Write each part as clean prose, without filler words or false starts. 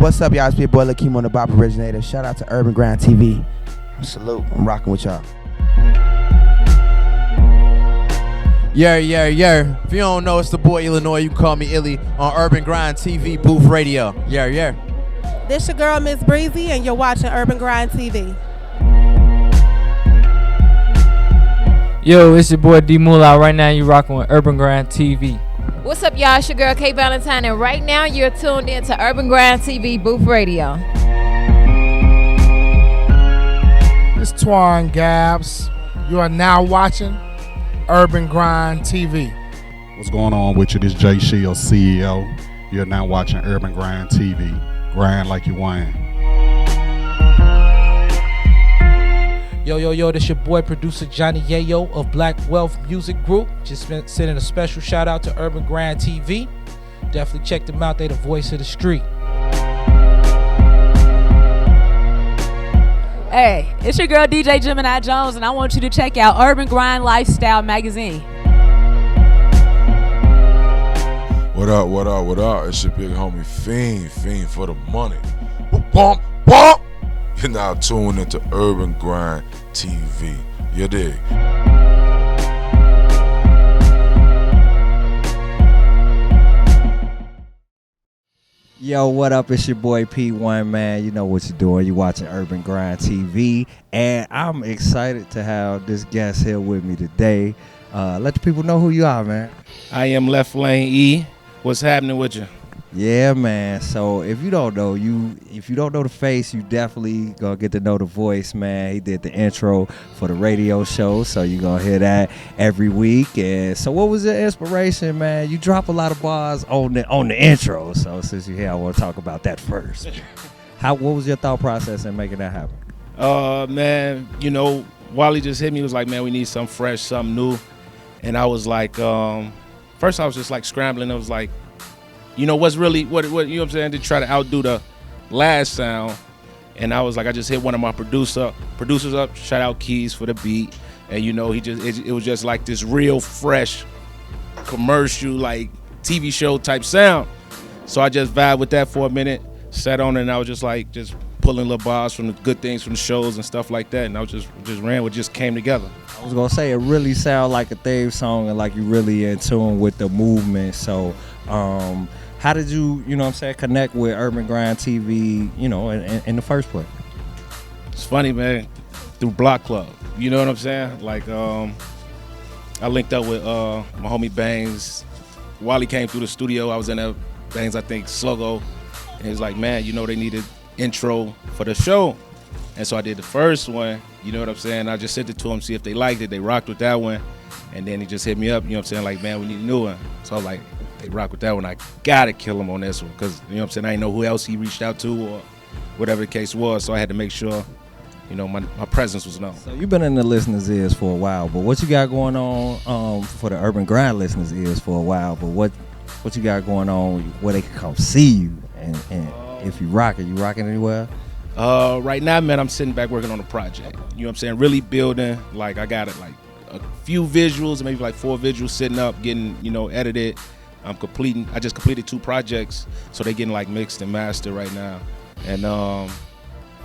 What's up, y'all? It's your boy Lakeem on the Bop Originator. Shout out to UrbanGrindTV. Salute. I'm rocking with y'all. Yeah. If you don't know, it's the boy Illinois. You can call me Illy on UrbanGrindTV Booth Radio. Yeah. This your girl, Miss Breezy, and you're watching UrbanGrindTV. Yo, it's your boy D Moolah. Right now, you rocking with UrbanGrindTV. What's up, y'all? It's your girl K Valentine, and right now you're tuned in to UrbanGrindTV Booth Radio. It's Twan Gabs. You are now watching UrbanGrindTV. What's going on with you? This Jay Shield, CEO. You're now watching UrbanGrindTV. Grind like you want. Yo, this your boy producer Johnny Yayo of Black Wealth Music Group. Just been sending a special shout out to UrbanGrindTV. Definitely check them out. They the voice of the street. Hey, it's your girl DJ Gemini Jones, and I want you to check out Urban Grind Lifestyle Magazine. What up? It's your big homie Fiend for the money. Bump. You're now tuned into Urban Grind TV. You dig? Yo, what up? It's your boy P1, man. You know what you're doing. You're watching Urban Grind TV, and I'm excited to have this guest here with me today. Let the people know who you are, man. I am Left Lane E. What's happening with you? Yeah, man. So if you don't know the face, you definitely gonna get to know the voice, man. He did the intro for the radio show, so you're gonna hear that every week. And so what was your inspiration, man? You drop a lot of bars on the intro. So since you're here, I want to talk about that first. What was your thought process in making that happen? Man, Wally just hit me. He was like, man, we need something fresh, something new. And I was like, first I was just like scrambling. I was like, what's really what you know what I'm saying, to try to outdo the last sound. And I was like, I just hit one of my producers up, shout out Keys for the beat. And it was just like this real fresh commercial, like TV show type sound. So I just vibed with that for a minute, sat on it, and I was just pulling little bars from the good things from the shows and stuff like that. And I was just ran what just came together. I was gonna say it really sound like a theme song and like you really in tune with the movement. So how did you connect with UrbanGrindTV, in the first place? It's funny, man, through Block Club. You know what I'm saying? Like, I linked up with my homie Bangs. Wally came through the studio. I was in there, Bangs, I think, Slogo. And he was like, man, they needed intro for the show. And so I did the first one, you know what I'm saying? I just sent it to him, see if they liked it. They rocked with that one. And then he just hit me up, you know what I'm saying? Like, man, we need a new one. So I was like, they rock with that one. I gotta kill him on this one, because you know what I'm saying, I didn't know who else he reached out to or whatever the case was. So I had to make sure, my presence was known. So you've been in the listeners' ears for a while, but what you got going on for the Urban Grind listeners' ears for a while? But what you got going on where they can come see you, and if you rocking anywhere? Right now, man, I'm sitting back working on a project. You know what I'm saying? Really building. Like, I got it, like a few visuals, maybe like 4 visuals sitting up, getting edited. I just completed 2 projects, so they getting like mixed and mastered right now. And I'm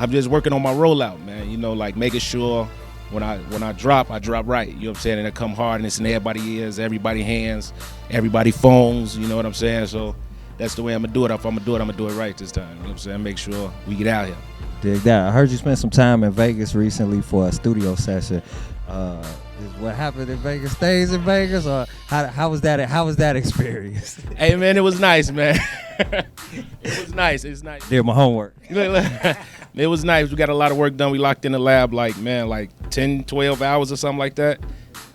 just working on my rollout, man. Like making sure when I drop right. You know what I'm saying? And it come hard, and it's in everybody's ears, everybody's hands, everybody's phones. You know what I'm saying? So that's the way I'm gonna do it. If I'm gonna do it right this time. You know what I'm saying? Make sure we get out here. Dig that. I heard you spent some time in Vegas recently for a studio session. Is what happened in Vegas stays in Vegas, or how was that experience? Hey, man, it was nice, man. It was nice. It's nice. Did my homework. It was nice. We got a lot of work done. We locked in the lab like 10, 12 hours or something like that.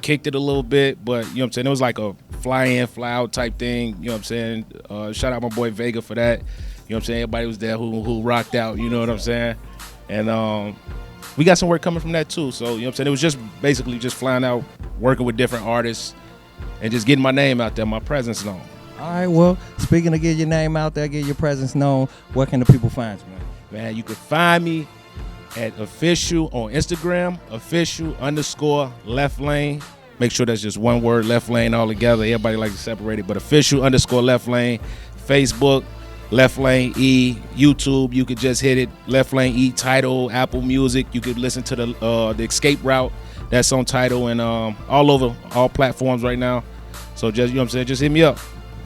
Kicked it a little bit, but you know what I'm saying? It was like a fly in, fly out type thing. You know what I'm saying? Shout out my boy Vega for that. You know what I'm saying? Everybody was there who rocked out. You know what I'm saying? And we got some work coming from that too. So, you know what I'm saying? It was just basically just flying out, working with different artists, and just getting my name out there, my presence known. All right, well, speaking of getting your name out there, getting your presence known, where can the people find you, man? Man, you can find me at official on Instagram, official_left lane. Make sure that's just one word, left lane all together. Everybody likes to separate it, but official_left lane. Facebook, Left Lane E, YouTube, you could just hit it. Left Lane E, Tidal, Apple Music. You could listen to the Escape Route that's on Tidal and all over all platforms right now. So just, you know what I'm saying, just hit me up.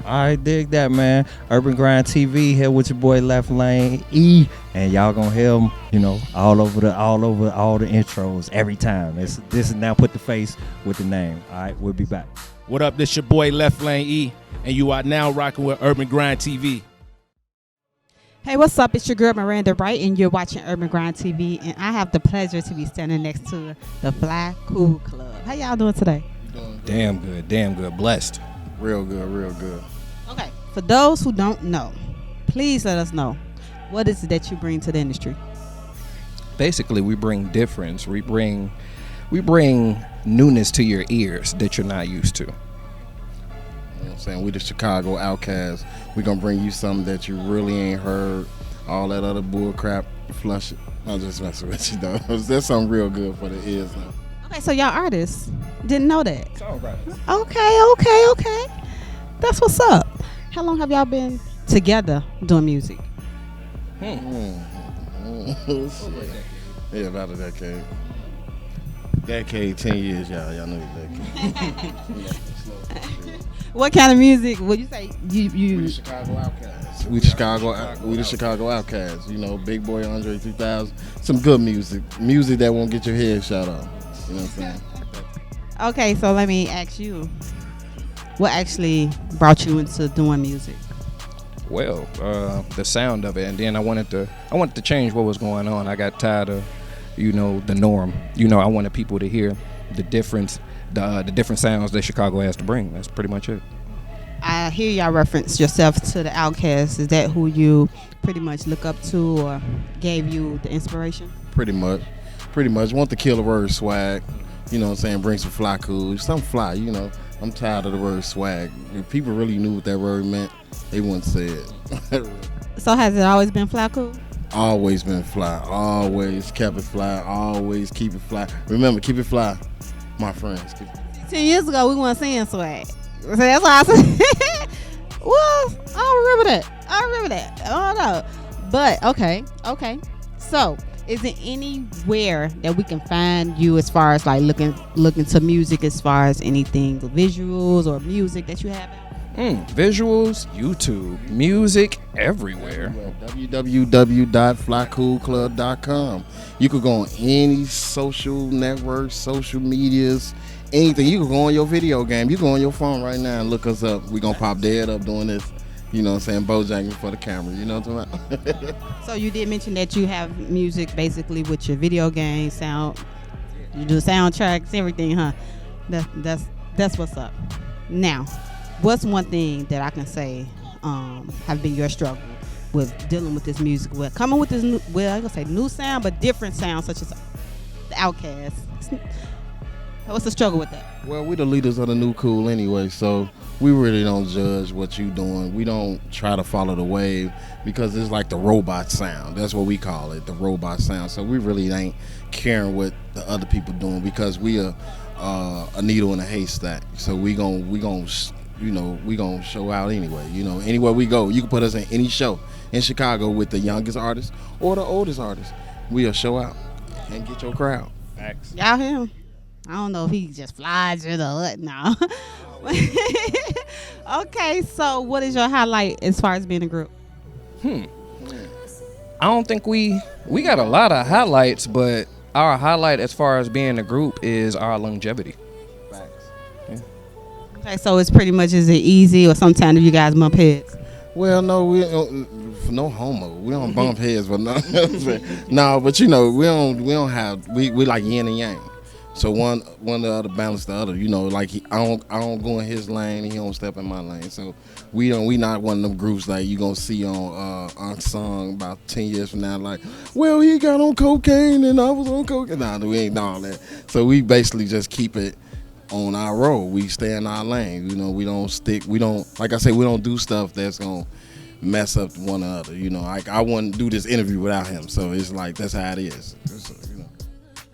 I dig that, man. Urban Grind TV here with your boy Left Lane E, and y'all gonna hear him, you know, all over all the intros every time. This is now put the face with the name. All right, we'll be back. What up? This your boy Left Lane E, and you are now rocking with Urban Grind TV. Hey, what's up? It's your girl Miranda Ryte, and you're watching Urban Grind TV, and I have the pleasure to be standing next to the Fly Cool Club. How y'all doing today? Damn good. Blessed. Real good. Okay, for those who don't know, please let us know, what is it that you bring to the industry? Basically, we bring difference. We bring newness to your ears that you're not used to. You know what I'm saying? We the Chicago Outcasts. We gonna bring you something that you really ain't heard. All that other bull crap, flush it. I'm just messing with you though. That's something real good for the ears now. Okay, so y'all artists. Didn't know that. Songwriters. Okay. That's what's up. How long have y'all been together doing music? Yeah, about a decade. Decade, 10 years, y'all know the decade. What kind of music would you say you We the Chicago Outcasts. We the Chicago Outcasts. You know, Big Boy, Andre 3000. Some good music. Music that won't get your head shot off. You know what I'm saying? Okay, so let me ask you, what actually brought you into doing music? Well, the sound of it, and then I wanted to change what was going on. I got tired of, you know, the norm. You know, I wanted people to hear the difference, the different sounds that Chicago has to bring. That's pretty much it. I hear y'all reference yourself to the Outkast. Is that who you pretty much look up to or gave you the inspiration? Pretty much. Want to kill the word swag. You know what I'm saying? Bring some fly cool. Something fly, you know. I'm tired of the word swag. If people really knew what that word meant, they wouldn't say it. So has it always been fly cool? Always been fly. Always kept it fly. Always keep it fly. Remember, keep it fly, my friends. 10 years ago, we weren't saying swag. So that's why I said, well, I remember that. I don't know. But, okay. So, is there anywhere that we can find you as far as like looking to music, as far as anything, the visuals or music that you have? Visuals, YouTube, music, everywhere. www.flycoolclub.com. You could go on any social networks, social medias, anything. You can go on your video game. You go on your phone right now and look us up. We're going to pop dead up doing this. You know what I'm saying? Bojangling for the camera. You know what I'm talking about? So you did mention that you have music basically with your video game sound. You do soundtracks, everything, huh? That's what's up. Now, what's one thing that I can say have been your struggle with dealing with this music, with coming with this new, well, I'm gonna say new sound, but different sounds such as the Outkast? What's the struggle with that? Well, we the leaders of the new cool anyway, so we really don't judge what you doing. We don't try to follow the wave because it's like the robot sound. That's what we call it, the robot sound. So we really ain't caring what the other people doing because we are a needle in a haystack. So we gon' show out anyway. You know, anywhere we go, you can put us in any show in Chicago with the youngest artist or the oldest artist. We'll show out and get your crowd. Facts. Y'all hear him? I don't know if he just flies or the what now. Okay, so what is your highlight as far as being a group? I don't think we got a lot of highlights, but our highlight as far as being a group is our longevity. Okay, so it's pretty much, is it easy or sometimes you guys bump heads? Well, no, we don't, no homo. We don't bump heads, but no, but you know, we don't have, we like yin and yang. So one the other balance the other. You know, like I don't go in his lane, and he don't step in my lane. So we not one of them groups like you gonna see on song about 10 years from now. Like, well, he got on cocaine and I was on cocaine. Nah, we ain't all that. So we basically just keep it on our road. We stay in our lane. You know, we don't stick. We don't, like I say, we don't do stuff that's gonna mess up one another. You know, like I wouldn't do this interview without him. So it's like that's how it is.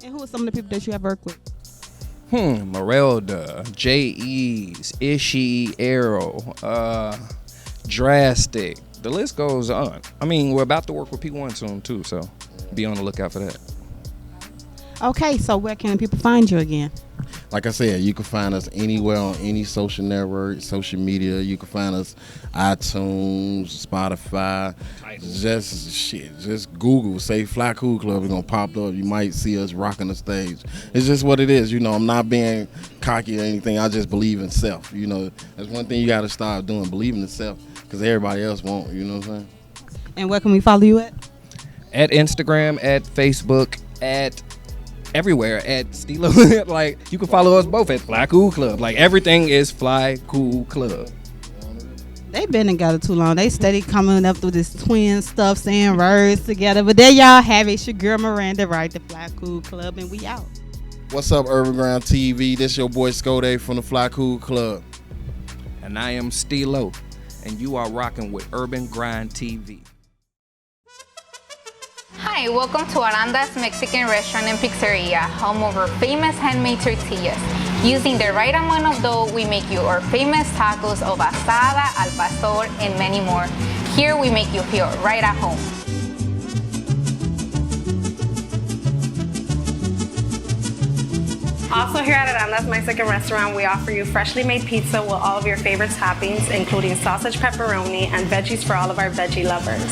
And who are some of the people that you have worked with? Miranda, J.E.'s, Ishi, Arrow, Drastic, the list goes on. I mean, we're about to work with P1 soon too, so be on the lookout for that. Okay, so where can people find you again? Like I said, you can find us anywhere on any social network, social media. You can find us iTunes, Spotify. Just Google, say Fly Cool Club. It's gonna pop up. You might see us rocking the stage. It's just what it is. You know, I'm not being cocky or anything. I just believe in self. You know, that's one thing you got to start doing, believing in self, because everybody else won't. You know what I'm saying? And where can we follow you at? At Instagram, at Facebook, at everywhere, at Stilo. Like, you can follow us both at Fly Cool Club. Like, everything is Fly Cool Club. They been together too long. They steady coming up through this twin stuff, saying words together. But there y'all have it. It's your girl Miranda Ryte, the Fly Cool Club, and we out. What's up, Urban Grind TV? This your boy Skode from the Fly Cool Club. And I am Stilo, and you are rocking with Urban Grind TV. Hi, welcome to Aranda's Mexican Restaurant and Pizzeria, home of our famous handmade tortillas. Using the right amount of dough, we make you our famous tacos of asada, al pastor, and many more. Here we make you feel right at home. Also here at Aranda's Mexican Restaurant, we offer you freshly made pizza with all of your favorite toppings, including sausage, pepperoni, and veggies for all of our veggie lovers.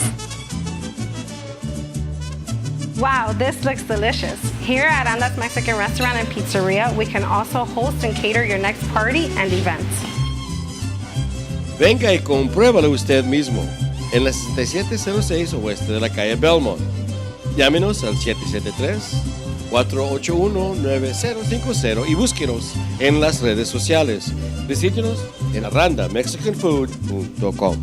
Wow, this looks delicious. Here at Aranda's Mexican Restaurant and Pizzeria, we can also host and cater your next party and event. Venga y compruébalo usted mismo en la 6706 oeste de la calle Belmont. Llámenos al 773-481-9050 y búsquenos en las redes sociales. Visítenos en arandamexicanfood.com.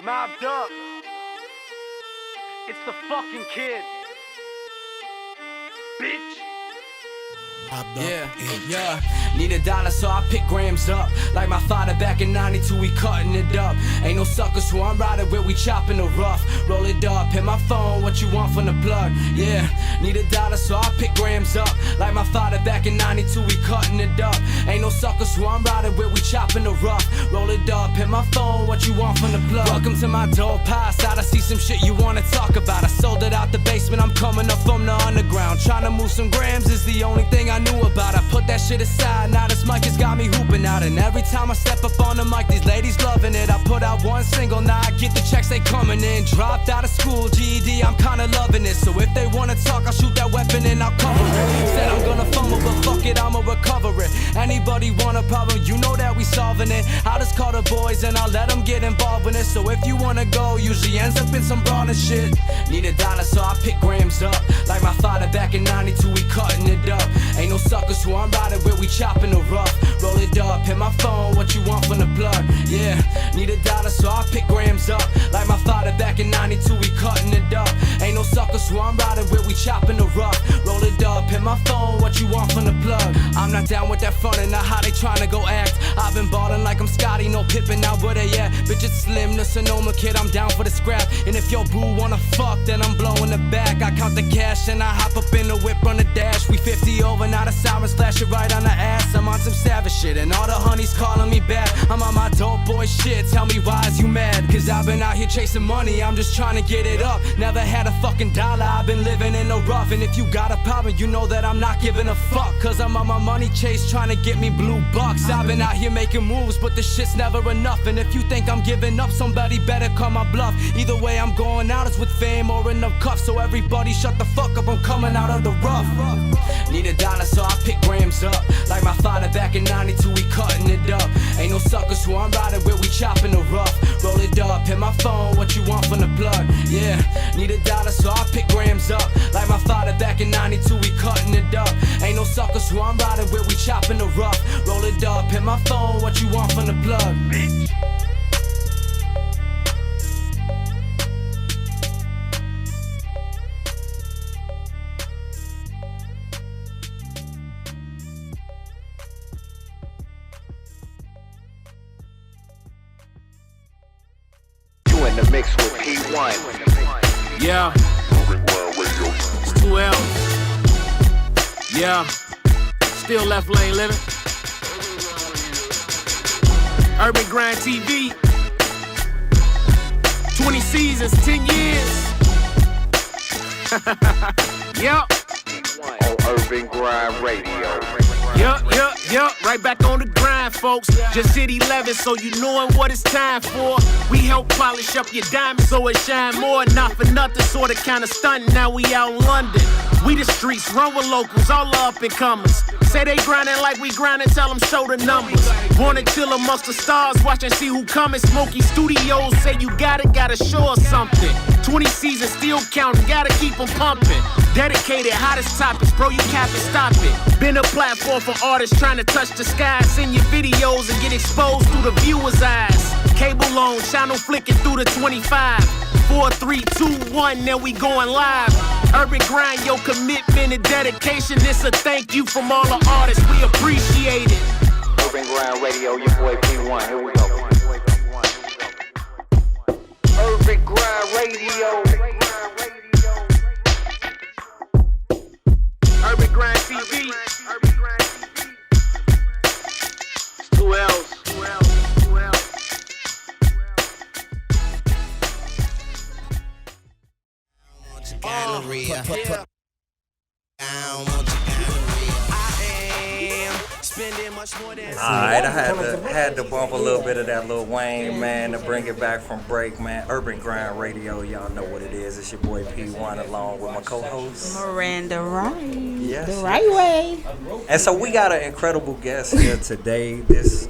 Mobbed up. It's the fucking kid. Bitch. Yeah. Need a dollar, so I pick grams up. Like my father back in 92, we cutting it up. Ain't no suckers who I'm riding with, we chopping the rough. Roll it up, hit my phone, what you want from the plug? Yeah, need a dollar, so I pick grams up. Like my father back in 92, we cutting it up. Ain't no suckers who I'm riding with, we chopping the rough. Roll it up, hit my phone, what you want from the plug? Welcome to my dope past, I see some shit you wanna talk about. I sold it out the basement, I'm coming up from the underground. Trying to move some grams is the only thing I knew about. I put that shit aside, now this mic has got me hooping out. And every time I step up on the mic, these ladies loving it. I put out one single, now I get the checks, they coming in. Dropped out of school, GED, I'm kinda loving it. So if they wanna talk, I'll shoot that weapon and I'll cover it. Said I'm gonna fumble, but fuck it, I'ma recover it. Anybody want a problem, you know that we solving it. I'll just call the boys and I'll let them get involved in it. So if you wanna go, usually ends up in some brawn and shit. Need a dollar, so I pick grams up. Like my father back in 92, we cutting it up. Ain't no suckers who I'm riding with, we chopping the rough. Roll it up, hit my phone, what you want from the plug? Yeah, need a dollar, so I pick grams up. Like my father back in 92, we cutting it up. Ain't no suckers who I'm riding with, we chopping the rough. Roll it up, hit my phone, what you want from the plug? I'm not down with that front and not how they tryna go act. I've been ballin' like I'm Scotty, no Pippin, now where they at? Bitch, it's Slim, the Sonoma kid, I'm down for the scrap. And if your boo wanna fuck, then I'm blowing the back. I count the cash and I hop up in the whip on the dash. We 50 over, now the sirens flash it right on the ass. I'm on some savage shit and all the honeys calling me back. I'm on my dope boy shit, tell me why is you mad? Cause I've been out here chasing money, I'm just trying to get it up. Never had a fucking dollar, I've been living in the rough. And if you got a problem, you know that I'm not giving a fuck. Cause I'm on my money chase trying to get me blue bucks. I've been out here making moves, but this shit's never enough. And if you think I'm giving up, somebody better call my bluff. Either way I'm going out is with fame or in the cuffs. So everybody shut the fuck up, I'm coming out of the rough. Need a dollar, so I pick grams up. Like my father back in 92, we cutting it up. Ain't no suckers who I'm riding with, we chopping the rough. Roll it up, hit my phone, what you want from the plug? Yeah, need a dollar, so I pick grams up. Like my father back in 92, we cutting it up. Ain't no suckers who I'm riding with, we chopping the rough. Roll it up, hit my phone, what you want from the plug? Bitch. in the mix with P1. Yeah. It's 2 L's. Yeah. Still left lane living. Urban Grind TV. 20 seasons, 10 years. Yup. On Urban Grind Radio. Yup. Right back on the grind, folks. Just hit 11, so you knowin' what it's time for. We help polish up your diamonds so it shine more. Not for nothing, sorta kinda stuntin'. Now we out in London. We the streets, run with locals, all the up and comers. Say they grindin' like we grindin', tell them show the numbers. Born to chill amongst the stars, watch and see who comin'. Smoky Studios say you gotta show us something. 20 seasons, still counting, gotta keep them pumping. Dedicated, hottest topics, bro, you cap it, stop it. Been a platform for artists trying to touch the sky. Send your videos and get exposed through the viewer's eyes. Cable on, channel flicking through the 25. 4, 3, 2, 1, then we going live. Urban Grind, your commitment and dedication. This a thank you from all the artists, we appreciate it. Urban Grind Radio, your boy P1. Here we go. Urban Grind Radio. Urban Grind TV. 2 L's. Alright, I had to bump a little bit of that Lil Wayne, man, to bring it back from break, man. Urban Grind Radio, y'all know what it is. It's your boy P1 along with my co-host Miranda Ryte. Yes. The right way. And so we got an incredible guest here today. This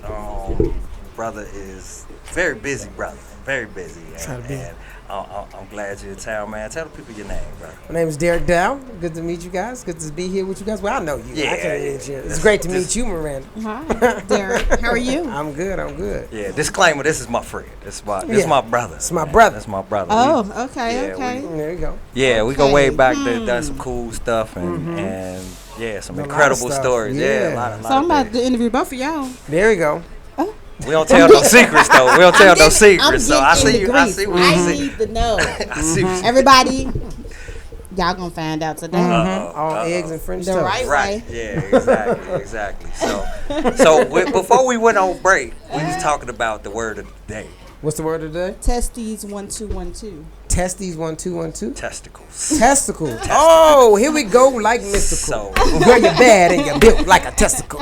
brother is very busy, brother. Very busy. And I'm glad you're in town, man. Tell the people your name, bro. My name is Derek Dow. Good to meet you guys. Good to be here with you guys. Well, I know you. Yeah, I can't meet you. It's great to meet you, Miranda. Hi, Derek. How are you? I'm good. Yeah, disclaimer, this is my friend. This is my brother. It's my brother. That's my brother. Oh, okay. There you go. Yeah, we go way back. Done some cool stuff and yeah, some incredible stories. Yeah, a lot So I'm about to interview both of y'all. There you go. We don't tell no secrets though. We don't tell no secrets. So I see you. I see what you I see. need to know. I see what you Everybody, y'all gonna find out today. All eggs and French The toast. right way. Yeah, exactly. So before we went on break, we was talking about the word of the day. What's the word of the day? Testes 1 2 1 2. Testes 1 2 1 2. Testicles. Testicles. Oh, here we go. Like mystical. So girl, you're bad and you're built like a testicle.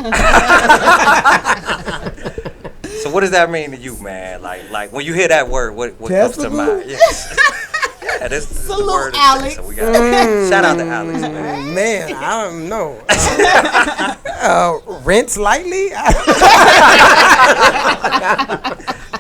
So what does that mean to you, man? Like when you hear that word, what comes to mind? Yes. Yeah, this is the word of the day. Alex. So we got shout out to Alex, man. Man, I don't know. Rinse lightly.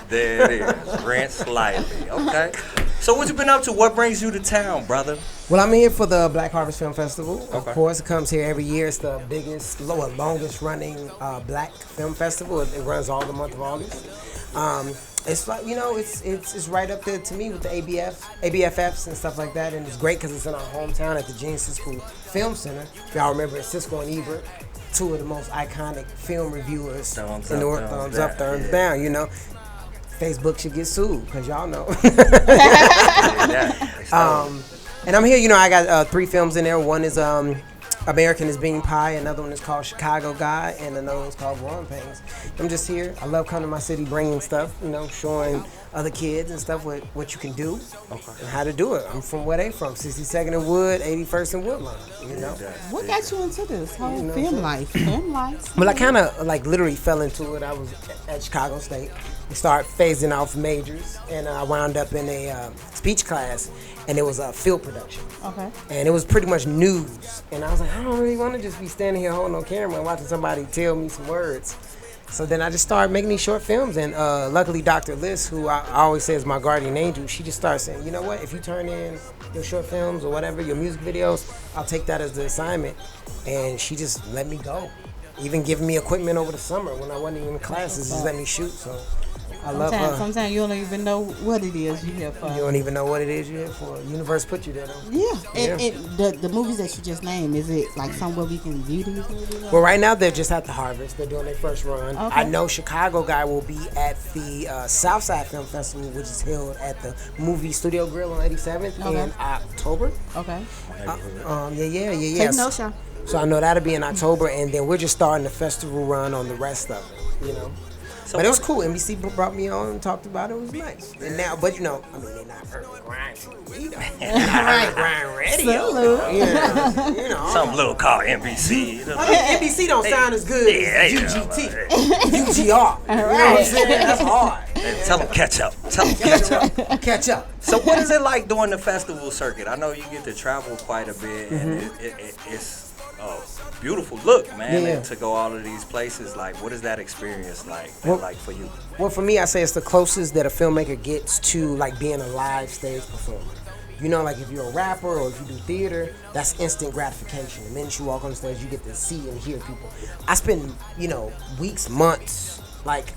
There it is. Rinse slightly. Okay. So what you been up to? What brings you to town, brother? Well, I'm here for the Black Harvest Film Festival. Of Okay. course, it comes here every year. It's the biggest, longest running black film festival. It runs all the month of August. It's like, it's right up there to me with the ABFFs and stuff like that. And it's great because it's in our hometown at the Gene Siskel Film Center. If y'all remember, it's Siskel and Ebert, two of the most iconic film reviewers in the world. Thumbs up, thumbs down, Facebook should get sued because y'all know. And I'm here, I got 3 films in there. One is American is Bean Pie, another one is called Chicago Guy, and another one's called Growing Pains. I'm just here. I love coming to my city, bringing stuff, showing other kids and stuff what you can do and how to do it. I'm from where they from, 62nd and Wood, 81st and Woodlawn, What got you into this whole film life? Well, I kind of literally fell into it. I was at Chicago State. We started phasing off majors, and I wound up in a speech class, and it was a field production. Okay. And it was pretty much news. And I was like, I don't really want to just be standing here holding no camera and watching somebody tell me some words. So then I just started making these short films, and luckily Dr. Liz, who I always say is my guardian angel, she just started saying, you know what, if you turn in your short films or whatever, your music videos, I'll take that as the assignment. And she just let me go. Even giving me equipment over the summer when I wasn't even in classes, just let me shoot. So I love her. Sometimes you don't even know what it is you here for. You don't even know what it is you're here for. Universe put you there, though. Yeah. And the movies that you just named, is it like somewhere we can view these movies? Well, right now they're just at the Harvest. They're doing their first run. Okay. I know Chicago guy will be at the Southside Film Festival, which is held at the Movie Studio Grill on 87th in October. Okay. Yeah. Take notes, y'all. So I know that'll be in October, and then we're just starting the festival run on the rest of it, you know. So but it was cool. NBC brought me on and talked about it. It was nice. And now, but you know, I mean, they're not Urban Grind TV. Urban Grind Radio. Yeah, you know. Some little called NBC. I mean, NBC don't sound as good as UGT, UGR. You know what I'm saying? That's hard. Hey, tell them catch up. Tell them catch up. Catch up. So what is it like doing the festival circuit? I know you get to travel quite a bit, and it's a beautiful look, man, and to go all of these places. Like, what is that experience like for you? Well, for me, I say it's the closest that a filmmaker gets to like being a live stage performer. You know, like if you're a rapper or if you do theater, that's instant gratification. The minute you walk on the stage, you get to see and hear people. I spend, you know, weeks, months, like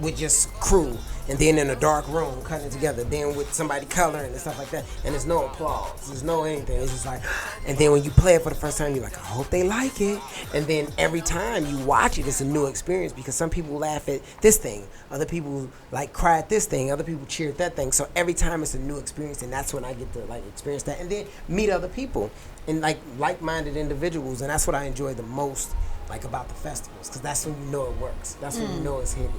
with just crew, and then in a dark room cutting it together, then with somebody coloring and stuff like that, and there's no applause, there's no anything, it's just like, and then when you play it for the first time, you're like, I hope they like it, and then every time you watch it, it's a new experience, because some people laugh at this thing, other people like cry at this thing, other people cheer at that thing, so every time it's a new experience, and that's when I get to like experience that, and then meet other people, and like-minded individuals, and that's what I enjoy the most, like about the festivals, because that's when you know it works, that's when you know it's hitting.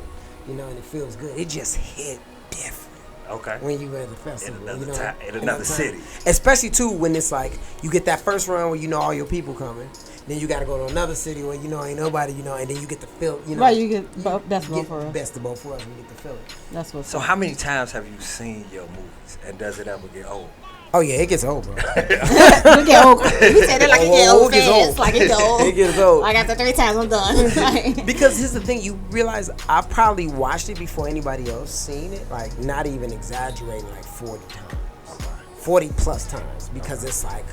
You know, and it feels good. It just hit different. Okay. When you at the festival. In another you know, time, in another city. Especially too when it's like you get that first run where you know all your people coming. Then you got to go to another city where you know ain't nobody. You know, and then you get to feel. You know, right. You get best of both worlds. Best of both worlds. You get to feel it. That's what's. So how many times have you seen your movies, and does it ever get old? Oh yeah, it gets old, bro. It get old. We said it like it get old fast. Like it get old. It gets old. Like after 3 times, I'm done. Because here's the thing, you realize I probably watched it before anybody else seen it. Like not even exaggerating, like 40 times, 40 plus times. Because it's like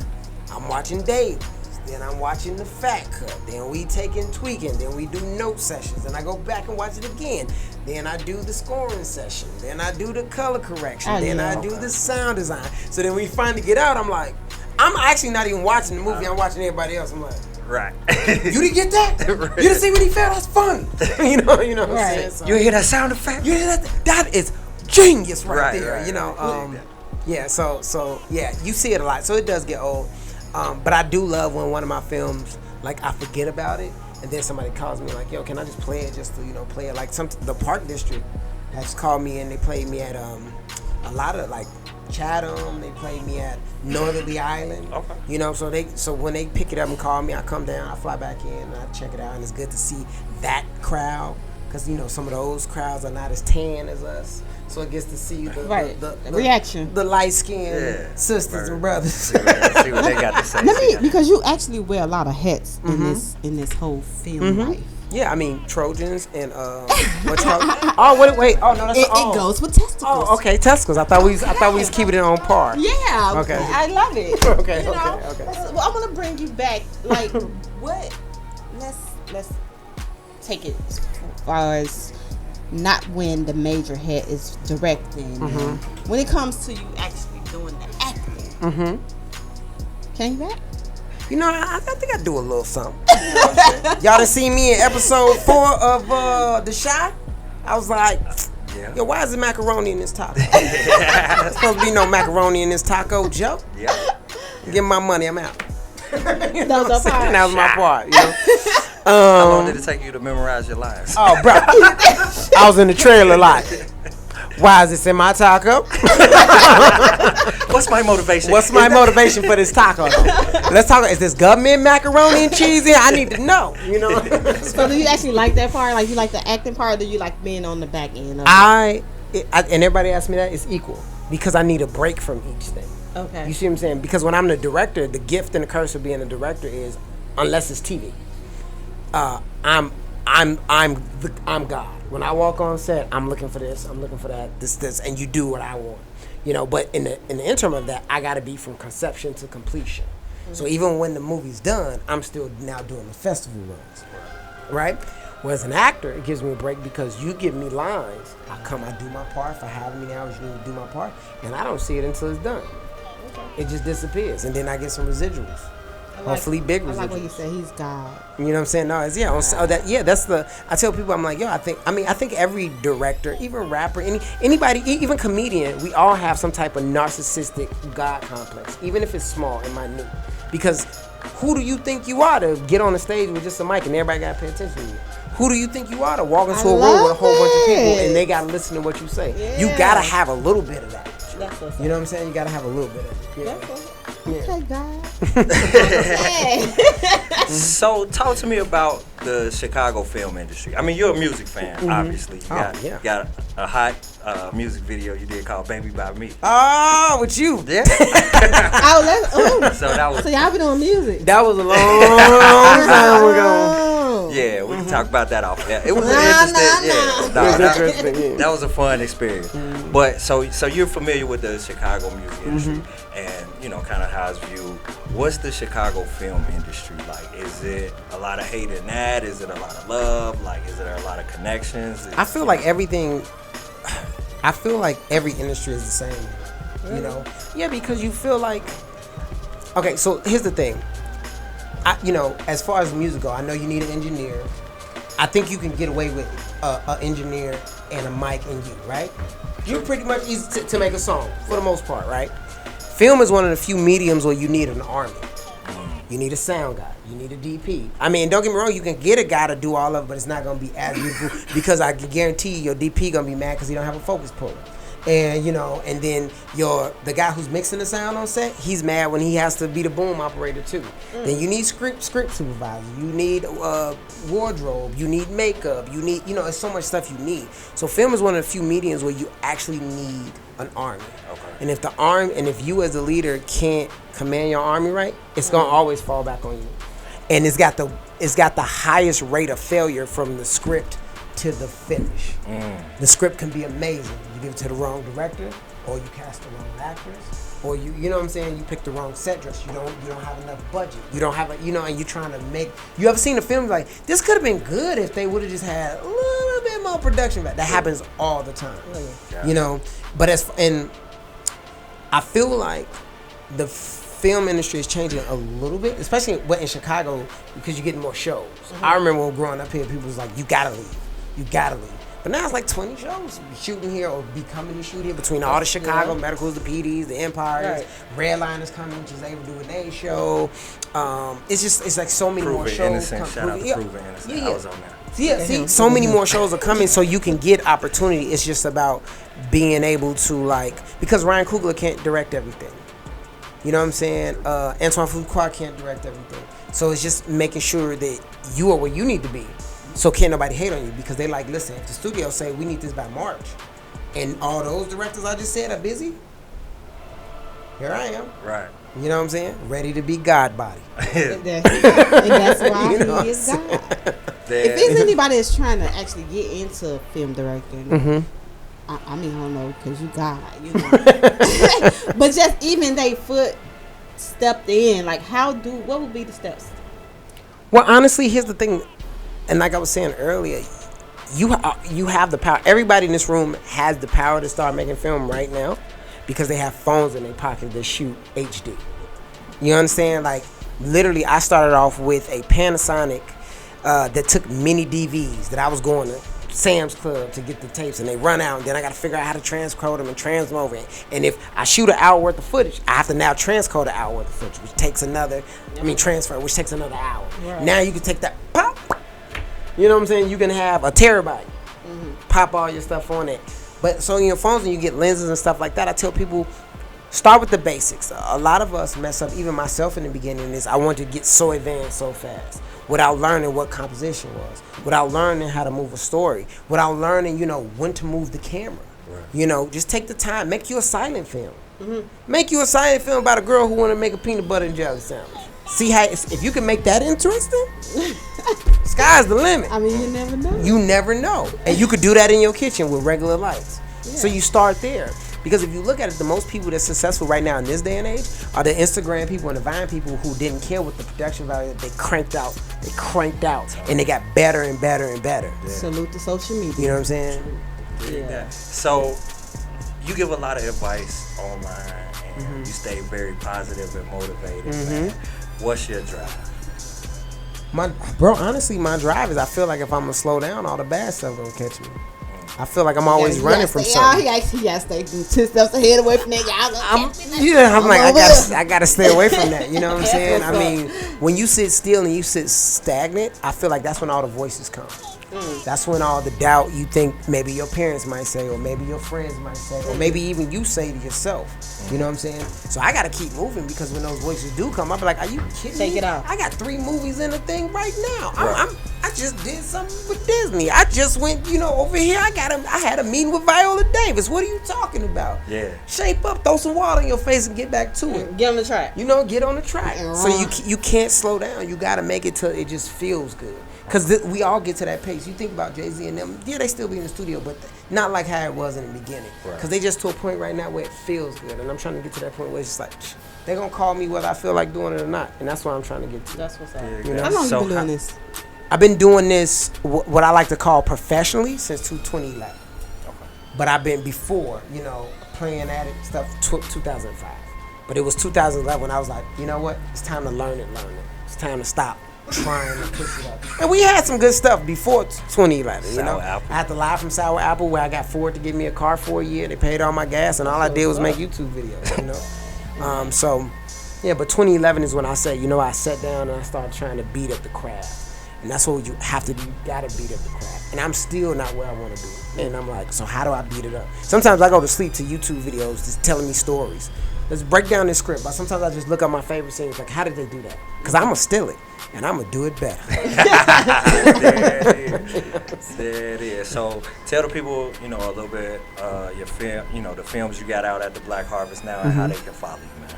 I'm watching Dave. Then I'm watching the Fat Cut. Then we taking tweaking. Then we do note sessions. Then I go back and watch it again. Then I do the scoring session. Then I do the color correction. I do the sound design. So then we finally get out. I'm like, I'm actually not even watching the movie. I'm watching everybody else. I'm like, right. You didn't get that? Right. You didn't see what he felt? That's fun. you know what I'm saying? So, you hear that sound effect? You hear that? That is genius right there. Right, you know. Yeah. So yeah, you see it a lot. So it does get old. But I do love when one of my films, like I forget about it, and then somebody calls me like, yo, can I just play it just to, you know, play it? Like the Park District has called me and they played me at a lot of like Chatham, they played me at Northerly Island. Okay. You know, so when they pick it up and call me, I come down, I fly back in, and I check it out, and it's good to see that crowd, because you know some of those crowds are not as tan as us. So it gets to see the reaction, the light skinned sisters and brothers. See what they got to say. Because you actually wear a lot of hats in this whole film life. Yeah, I mean Trojans and what's called? Oh wait, oh no, that's it goes with testicles. Oh, okay, testicles. I thought we was keeping it on par. Yeah. Okay. I love it. Okay. Well, I'm gonna bring you back. Like what? Let's take it as far as. Not when the major head is directing. When it comes to you actually doing the acting. Can you rap? You know, I think I do a little something. You know y'all done seen me in episode 4 of The Shot? I was like, yo, why is there macaroni in this taco? There's supposed to be no macaroni in this taco, Joe. Yeah. Give me my money, I'm out. That was my part. You know? How long did it take you to memorize your lines? Oh, bro. I was in the trailer like, why is this in my taco? What's my motivation? What's my motivation for this taco? Let's talk. Is this government macaroni and cheese in? I need to know. You know. So do you actually like that part? Like you like the acting part, or do you like being on the back end? And everybody asks me that, it's equal, because I need a break from each thing. Okay. You see what I'm saying? Because when I'm the director, the gift and the curse of being a director is, unless it's TV, I'm God. When I walk on set, I'm looking for this, I'm looking for that, this, and you do what I want. You know, but in the interim of that, I gotta be from conception to completion. So even when the movie's done, I'm still now doing the festival runs. Right? Well, as an actor, it gives me a break because you give me lines. I do my part for however many hours you need to do my part, and I don't see it until it's done. Okay. It just disappears, and then I get some residuals. Hopefully big residuals. I like what you say, he's God. You know what I'm saying? No, it's that's the. I tell people, I'm like, yo, I think every director, even rapper, anybody, even comedian, we all have some type of narcissistic God complex, even if it's small and minute. Because who do you think you are to get on the stage with just a mic and everybody got to pay attention to you? Who do you think you are to walk into a room with a whole bunch of people and they got to listen to what you say? Yeah. You got to have a little bit of that. That's what's you know what I'm saying? You got to have a little bit of it. Yeah. Okay, God. So talk to me about the Chicago film industry. I mean, you're a music fan, obviously. You got a hot music video you did called "Baby by Me." Oh, with you? Yeah. So that was. So y'all been doing music. That was a long time ago. Yeah, we can talk about that off. Yeah, it was interesting. That was a fun experience. But so you're familiar with the Chicago music industry, and you know kind of how it's viewed. What's the Chicago film industry like? Is it a lot of hate in that? Is it a lot of love? Like, is there a lot of connections? I feel like every industry is the same. You know? Yeah, because you feel like. Okay, so here's the thing. As far as music go, I know you need an engineer. I think you can get away with an engineer and a mic and you, right? You're pretty much easy to make a song, for the most part, right? Film is one of the few mediums where you need an army. You need a sound guy. You need a DP. I mean, don't get me wrong, you can get a guy to do all of it, but it's not going to be as beautiful because I can guarantee you your DP going to be mad because he don't have a focus puller. And, and then the guy who's mixing the sound on set, he's mad when he has to be the boom operator too. Then you need script supervisor. You need wardrobe. You need makeup. You need, it's so much stuff you need. So film is one of the few mediums where you actually need an army. Okay. And if you as a leader can't command your army right, it's gonna always fall back on you. And it's got the highest rate of failure from the script to the finish. The script can be amazing. You give it to the wrong director, or you cast the wrong actors, or you know what I'm saying, you pick the wrong set dress. You don't have enough budget. You don't have and you're trying to make. You ever seen a film like this? Could have been good if they would have just had a little bit more production. That happens all the time. But and I feel like the film industry is changing a little bit, especially in Chicago because you're getting more shows. I remember when growing up here, people was like, "You gotta leave." But now it's like 20 shows shooting here or be coming to shoot here between all the Chicago Medicals, the PDs, the Empires. Redline is coming, which is able to do an A show. It's like so many more shows. Shout out to Proven Innocent. I was on that. See, so many more shows are coming, so you can get opportunity. It's just about being able to because Ryan Coogler can't direct everything. You know what I'm saying? Antoine Fuqua can't direct everything. So it's just making sure that you are where you need to be. So can't nobody hate on you because they listen, if the studio say we need this by March and all those directors I just said are busy, here I am. Right. You know what I'm saying? Ready to be God body. And that's why he is God. If there's anybody that's trying to actually get into film directing, I don't know, because you God, but just even they foot stepped in, what would be the steps? Well, honestly, here's the thing. And like I was saying earlier, you have the power. Everybody in this room has the power to start making film right now because they have phones in their pocket that shoot HD. You understand? Literally, I started off with a Panasonic that took mini DVs that I was going to Sam's Club to get the tapes, and they run out, and then I got to figure out how to transcode them and trans them over. And if I shoot an hour worth of footage, I have to now transcode an hour worth of footage, which takes transfer, which takes another hour. Right. Now you can take that, pop. You know what I'm saying? You can have a terabyte, pop all your stuff on it. But so in your phones, when you get lenses and stuff like that, I tell people, start with the basics. A lot of us mess up, even myself in the beginning, is I wanted to get so advanced so fast without learning what composition was, without learning how to move a story, without learning, when to move the camera. Right. Just take the time. Make you a silent film. Make you a silent film about a girl who want to make a peanut butter and jelly sandwich. See how, if you can make that interesting, sky's the limit. I mean, you never know. You never know. And you could do that in your kitchen with regular lights. Yeah. So you start there. Because if you look at it, the most people that's successful right now in this day and age are the Instagram people and the Vine people who didn't care what the production value. They cranked out, and they got better and better and better. Yeah. Salute to social media. You know what I'm saying? Yeah. So you give a lot of advice online, and you stay very positive and motivated. Man. What's your drive? Honestly, my drive is I feel like if I'm gonna slow down, all the bad stuff gonna catch me. I feel like I'm always running from something. He gotta stay 2 steps ahead away from that. I gotta stay away from that. You know what I'm saying? I mean, when you sit still and you sit stagnant, I feel like that's when all the voices come. That's when all the doubt you think maybe your parents might say, or maybe your friends might say, or maybe even you say to yourself. You know what I'm saying? So I gotta keep moving, because when those voices do come, I'll be like, are you kidding me? Take it out. I got 3 movies in the thing right now. I just did something with Disney. I just went, over here. I had a meeting with Viola Davis. What are you talking about? Yeah. Shape up, throw some water in your face, and get back to it. Get on the track. Get on the track. So you can't slow down. You gotta make it till it just feels good. Because we all get to that pace. You think about Jay-Z and them, they still be in the studio, but not like how it was in the beginning. Because they just to a point right now where it feels good. And I'm trying to get to that point where it's just like, they're going to call me whether I feel like doing it or not. And that's what I'm trying to get to. That's what's up. How long you been doing this? I've been doing this, what I like to call professionally, since 2011. Okay. But I've been before, playing at it, stuff, 2005. But it was 2011 when I was like, you know what? It's time to learn it. It's time to stop trying to push it up. And we had some good stuff before 2011, Sour Apple. I had to lie from Sour Apple, where I got Ford to give me a car for a year. They paid all my gas, and all I did was make YouTube videos, So, but 2011 is when I said, I sat down and I started trying to beat up the craft. And that's what you have to do. You gotta beat up the craft. And I'm still not where I want to be. And I'm like, so how do I beat it up? Sometimes I go to sleep to YouTube videos just telling me stories. Let's break down this script. But sometimes I just look at my favorite scenes, like, how did they do that? Because I'm going to steal it, and I'm going to do it better. There it is. So tell the people, a little bit, your film, the films you got out at the Black Harvest now, and how they can follow you, man.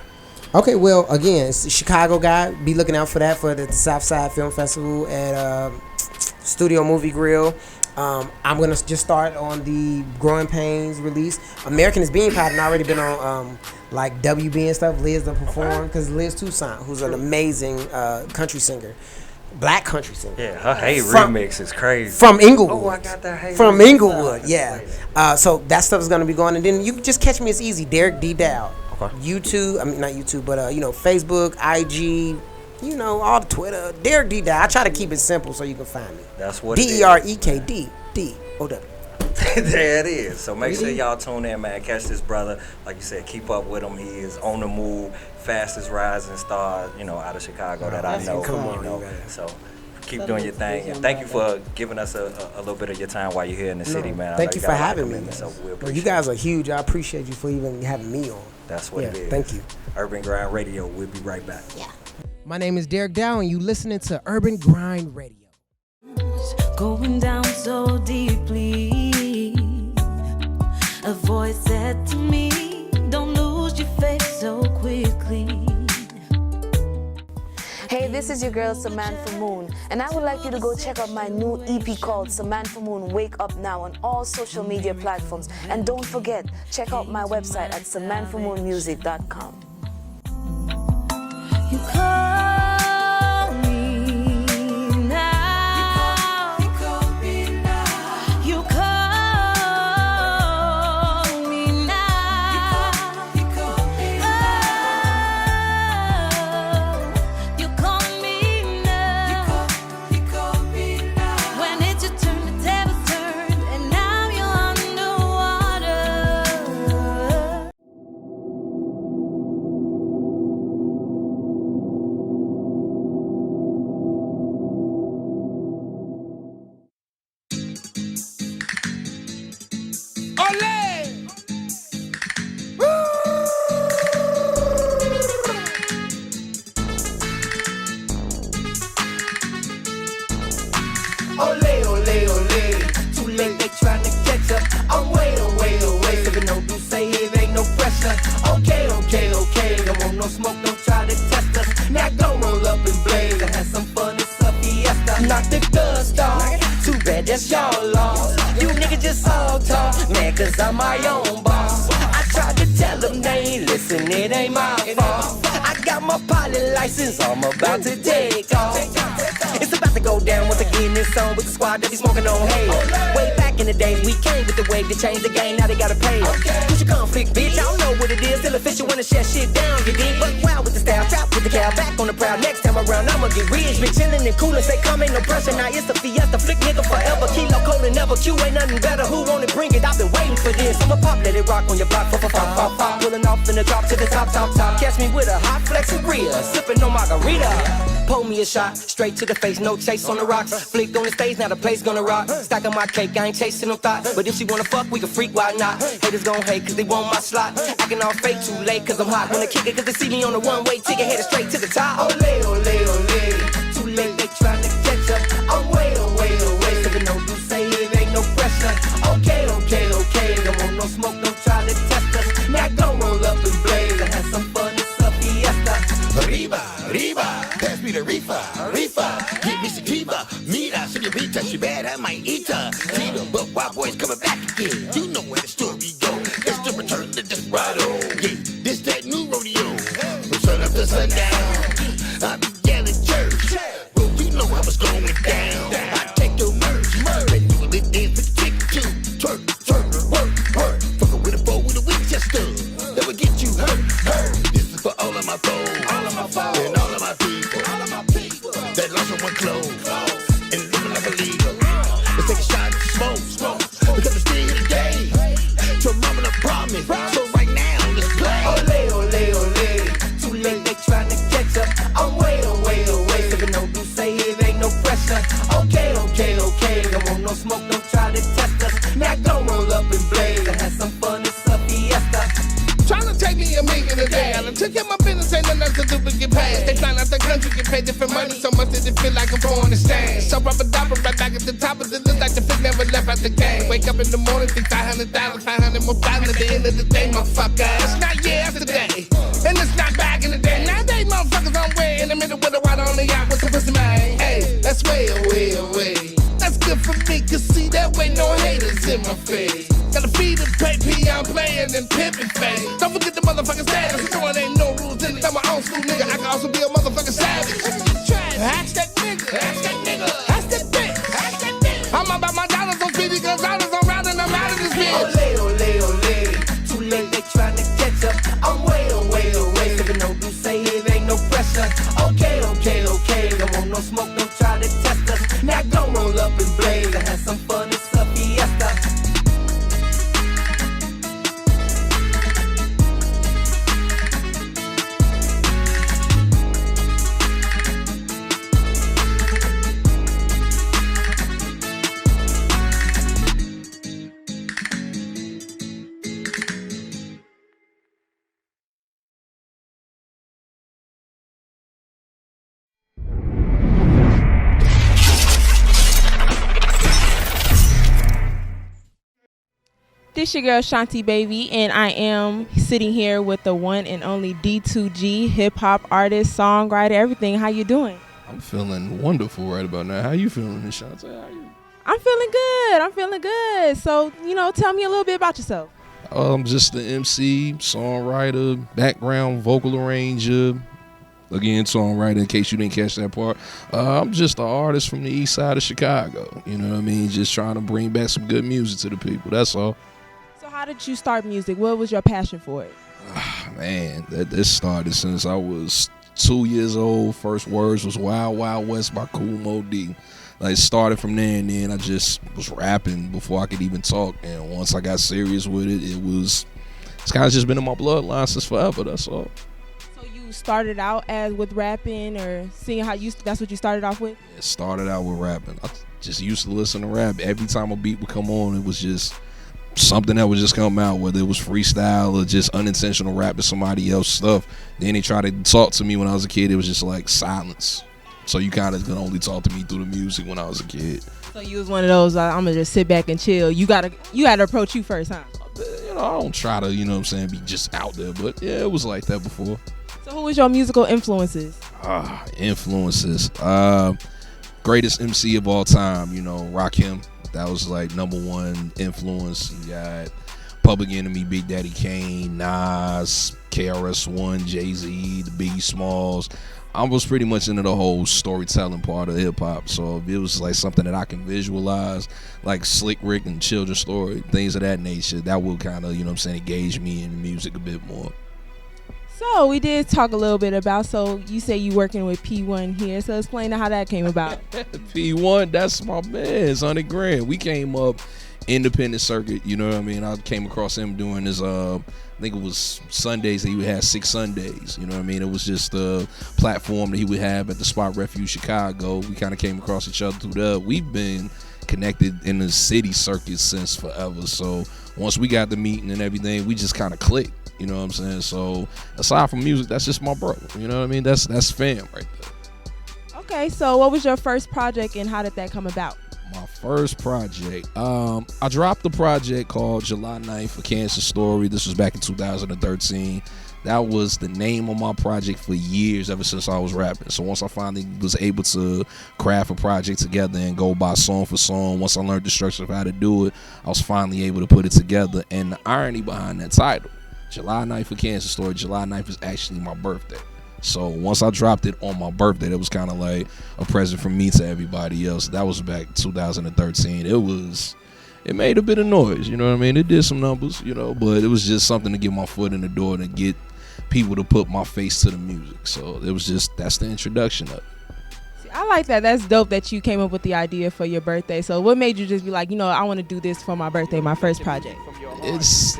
Okay, well, again, it's a Chicago guy. Be looking out for that for the Southside Film Festival at Studio Movie Grill. I'm going to just start on the Growing Pains release. American is Being Pot, and already been on like WB and stuff. Liz done performed, because Liz Toussaint, who's an amazing country singer, black country singer. Yeah, her Hey remix is crazy. From Inglewood. Oh, I got that Hey From remix. Inglewood, yeah. So that stuff is going to be going. And then you can just catch me. It's easy. Derek Dow. Okay. YouTube, not YouTube, but Facebook, IG, all the Twitter. Derek Dow. I try to keep it simple so you can find me. That's what DEREKD DOW. There it is. So make sure y'all tune in, man. Catch this brother. Like you said, keep up with him. He is on the move, fastest rising star, out of Chicago that I know. So keep doing your thing. And thank you for giving us a little bit of your time while you're here in the city, man. Thank you for having me. So you guys are huge. I appreciate you for even having me on. That's what it is. Thank you. Urban Grind Radio. We'll be right back. Yeah. My name is Derek Dow, and you listening to Urban Grind Radio. Going down so deeply, a voice said to me, don't lose your faith so quickly. Hey, this is your girl Samantha Moon, and I would like you to go check out my new EP called Samantha Moon Wake Up Now on all social media platforms. And don't forget, check out my website at SamanthaMoonMusic.com. You call me now. You call me now. You call me now. You call me now. You call me now. You call me now. When it's your turn, the tables turned, and now you're underwater. Ole, ole, ole. Too late, they trying to catch up. I'm way away. Sipping no do say it ain't no pressure. Okay. Don't want no smoke, don't try to test us. Now go roll up and blaze and have some fun. It's a fiesta. Knock the dust off. Too bad that's y'all lost. You niggas just all talk. Man, cause I'm my own boss. I and it ain't my fault. I got my pilot license, I'm about to take off. It's about to go down once again this song with the squad that be smoking on hay. Way back in the days, we came with the wave to change the game, now they gotta pay. Push your conflict, bitch, I don't know what it is. Still official when I shut shit down, you dig? But wow with the style, trap with the cow, back on the prowl. Next time around, I'ma get rich. Been chillin' and coolin', say come, ain't no pressure. Now it's the fiesta, flick nigga forever. Kilo cold and never Q, ain't nothing better. Who wanna bring it? I've been waiting for this. I'ma pop, let it rock on your block. Pop, pulling off in the drop to the top. Catch me with a hot flexeria, sipping on margarita. Pull me a shot, straight to the face, no chase on the rocks. Flick on the stage, now the place gonna rock. Stacking my cake, I ain't chasing no thoughts. But if she wanna fuck, we can freak, why not? Haters gon' hate, cause they want my slot. Acting all fake, too late, cause I'm hot. Wanna kick it, cause they see me on the one-way ticket, headed straight to the top. Ole, ole, ole, too late, they tryna catch up. I'm way, sipping no do say it ain't no pressure. Okay, don't want no smoke, don't try to test us. Now go roll up and blaze, I had some fun, it's a fiesta. Arriba, pass me the reefer. Give me sativa, mira, señorita, she bad, I might eat her. Tito, but wild boys coming back again. You know where the story go. It's the return to Desperado. Yeah, this that new rodeo. From sun up to sundown, I be yelling church. Well, you know how it's going down. I take your merch, and you will live in for the chick too. Twerk, work. Fuckin' with a bow with a Winchester. That will get you hurt. This is for all of my foes. And all of my people that lost someone close and living like a legal. Let's take a shot and smoke because I'm still here today. So mama the promise. So right now, let's play. Ole, too late, they tryna catch up. I'm way away. Sippin' no do say it ain't no pressure. Okay, don't want no smoke, don't try to test us. Now go roll up and blaze. I had some fun, it's a fiesta. Tryna take me a million a day. I done took care of my business, ain't nothing to do but get paid. They flying out the country, get paid different money so much that it feel like I'm pouring the stand. So rubber dopper right back at the top of the list, like the fit never left out the game. Wake up in the morning, think 500 more thousand at the end of the day, motherfucker. It's not yesterday, and it's not back in the day. Nowadays, motherfuckers, I'm way in the middle with a water on the yacht with some pussy man. Hey, that's way away. That's good for me, cause see that way no haters in my face. Gotta feed and pay, I'm playing and pimpin' face. Don't forget the motherfucking status. You know it ain't no rules in it. I'm an old school nigga. I can also be a motherfucking savage. Ask that nigga. Ask that bitch. I'm about my dollars on speedy Gonzalez. I'm riding, I'm out of this bitch. Ole, too late, they tryna catch up. I'm way away. Sippin' no do say it ain't no pressure. Okay, don't want no smoke, don't try to test us. Now go roll up and blaze. I had some fun, it's a fiesta. This your girl Shanti Baby, and I am sitting here with the one and only D2G, hip hop artist, songwriter, everything. How you doing? I'm feeling wonderful right about now. How you feeling, Shanti? How you? I'm feeling good. So, tell me a little bit about yourself. I'm just the MC, songwriter, background vocal arranger. Again, songwriter, in case you didn't catch that part. I'm just an artist from the east side of Chicago. You know what I mean? Just trying to bring back some good music to the people. That's all. So how did you start music? What was your passion for it? Man, this started since I was 2 years old. First words was Wild Wild West by Kool Moe Dee. Like, started from there, and then I just was rapping before I could even talk. And once I got serious with it, it's kind of just been in my bloodline since forever. That's all. So you started out with rapping or seeing that's what you started off with? It started out with rapping. I just used to listen to rap. Every time a beat would come on, it was just something that would just come out, whether it was freestyle or just unintentional rapping somebody else's stuff. Then they tried to talk to me when I was a kid. It was just like silence. So you kind of could only talk to me through the music when I was a kid. So you was one of those, I'm going to just sit back and chill. You gotta approach you first, huh? I don't try to, be just out there. But yeah, it was like that before. So who was your musical influences? Influences. Greatest MC of all time, Rakim. That was like #1 influence. You got Public Enemy, Big Daddy Kane, Nas, KRS-One, Jay-Z, the Biggie Smalls. I was pretty much into the whole storytelling part of hip hop. So if it was like something that I can visualize, like Slick Rick and Children's Story, things of that nature, that will kind of, engage me in the music a bit more. So we did talk a little bit about, so you say you working with P1 here, so explain how that came about. P1, that's my man, 100 grand. We came up independent circuit, you know what I mean? I came across him doing his, I think it was Sundays that he would have 6 Sundays, you know what I mean? It was just a platform that he would have at the Spot Refuge Chicago. We kind of came across each other through that. We've been connected in the city circuit since forever. So once we got the meeting and everything, we just kind of clicked. You know what I'm saying? So aside from music, that's just my brother. You know what I mean? That's fam right there. Okay, so what was your first project and how did that come about? My first project, I dropped a project called July 9th, A Cancer Story. This was back in 2013. That was the name of my project for years, ever since I was rapping. So once I finally was able to craft a project together and go by song for song, once I learned the structure of how to do it, I was finally able to put it together. And the irony behind that title, July 9th, A Cancer Story, July 9th is actually my birthday. So once I dropped it on my birthday, it was kind of like a present from me to everybody else. That was back 2013. It made a bit of noise, you know what I mean? It did some numbers, but it was just something to get my foot in the door and get people to put my face to the music. So it was just, that's the introduction of it. See, I like that. That's dope that you came up with the idea for your birthday. So what made you just be like, I want to do this for my birthday, my first project? It's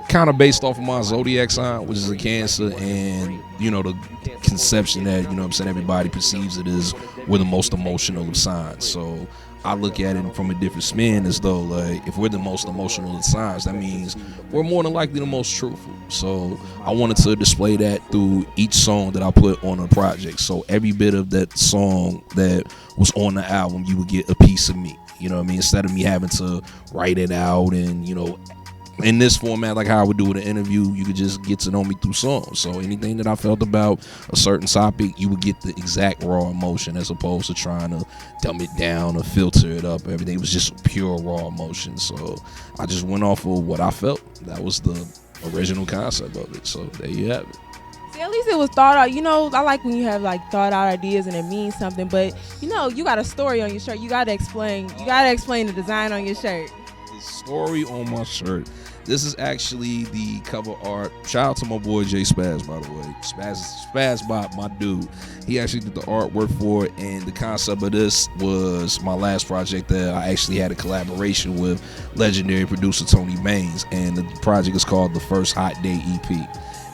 kind of based off of my zodiac sign, which is a Cancer, and the conception that everybody perceives it as we're the most emotional of signs. So I look at it from a different spin, as though like if we're the most emotional of signs, that means we're more than likely the most truthful. So I wanted to display that through each song that I put on a project. So every bit of that song that was on the album, you would get a piece of me. You know what I mean? Instead of me having to write it out and in this format, like how I would do with an interview, you could just get to know me through songs. So anything that I felt about a certain topic, you would get the exact raw emotion, as opposed to trying to dumb it down or filter it up. Everything was just pure raw emotion. So I just went off of what I felt. That was the original concept of it. So there you have it. See, at least it was thought out. I like when you have like thought out ideas and it means something. But you got a story on your shirt. You gotta explain the design on your shirt. The story on my shirt. This is actually the cover art. Shout out to my boy Jay Spaz, by the way. Spazbot, my dude. He actually did the artwork for it, and the concept of this was my last project that I actually had a collaboration with legendary producer Tony Baines, and the project is called The First Hot Day EP.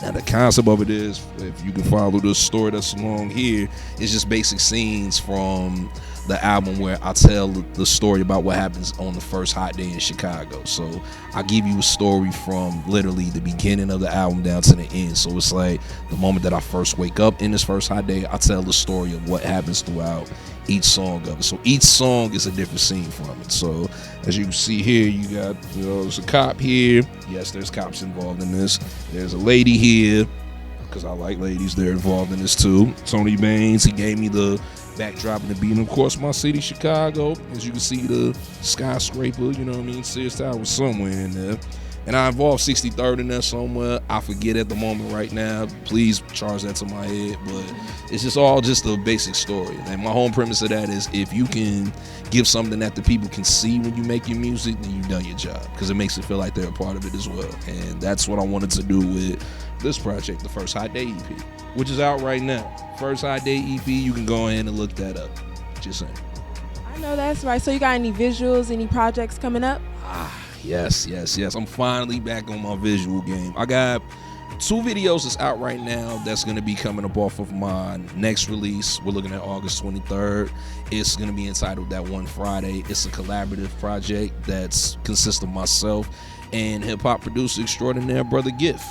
Now the concept of it is, if you can follow the story that's along here, it's just basic scenes from the album where I tell the story about what happens on the first hot day in Chicago. So I give you a story from literally the beginning of the album down to the end. So it's like the moment that I first wake up in this first hot day, I tell the story of what happens throughout each song of it. So each song is a different scene from it. So as you can see here, you got, there's a cop here. Yes, there's cops involved in this. There's a lady here, because I like ladies, they're involved in this too. Tony Baines, he gave me the backdrop and the beat. And of course, my city, Chicago. As you can see, the skyscraper, Sears Tower was somewhere in there. And I involved 63rd in there somewhere. I forget at the moment right now. Please charge that to my head. But it's just a basic story. And my whole premise of that is, if you can give something that the people can see when you make your music, then you've done your job. Because it makes it feel like they're a part of it as well. And that's what I wanted to do with this project, The First Hot Day EP, which is out right now. First Hot Day EP, you can go ahead and look that up. Just saying. I know that's right. So you got any visuals, any projects coming up? Yes. I'm finally back on my visual game. I got 2 videos that's out right now that's going to be coming up off of my next release. We're looking at August 23rd. It's going to be entitled That One Friday. It's a collaborative project that consists of myself and hip-hop producer extraordinaire Brother Gift.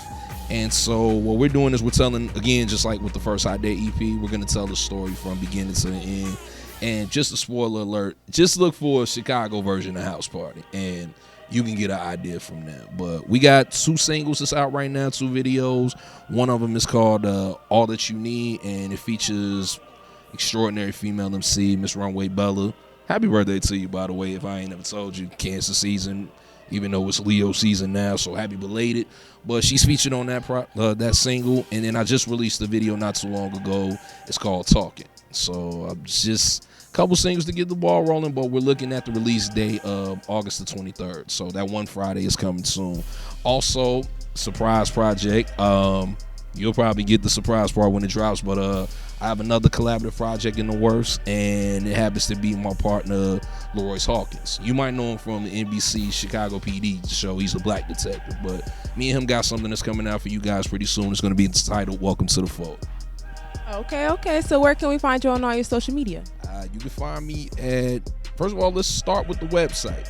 And so what we're doing is we're telling, again, just like with the First Hot Day EP, we're going to tell the story from beginning to the end. And just a spoiler alert, just look for a Chicago version of House Party, and you can get an idea from that. But we got 2 singles that's out right now, 2 videos. One of them is called All That You Need, and it features extraordinary female MC, Miss Runway Bella. Happy birthday to you, by the way, if I ain't never told you. Cancer season even though it's Leo season now, so happy belated. But she's featured on that single, and then I just released a video not too long ago. It's called Talking. So just a couple singles to get the ball rolling, but we're looking at the release date of August the 23rd. So that one Friday is coming soon. Also, surprise project. You'll probably get the surprise part when it drops, but I have another collaborative project in the works, and it happens to be my partner, Leroyce Hawkins. You might know him from the NBC Chicago PD show. He's a black detective, but me and him got something that's coming out for you guys pretty soon. It's going to be entitled Welcome to the Fold. Okay. So where can we find you on all your social media? You can find me at, first of all, let's start with the website,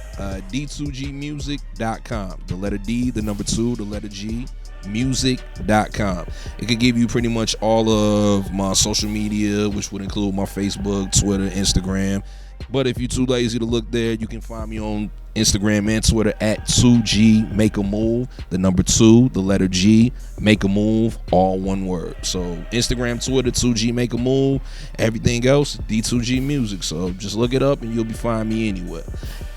D2Gmusic.com. The letter D, the number 2, the letter G, music.com. It can give you pretty much all of my social media, which would include my Facebook, Twitter, Instagram. But if you're too lazy to look there, you can find me on Instagram and Twitter at 2G Make a Move, the number 2, the letter G, Make a Move, all one word. So Instagram, Twitter, 2G Make a Move. Everything else, D2G Music. So just look it up and you'll be finding me anywhere.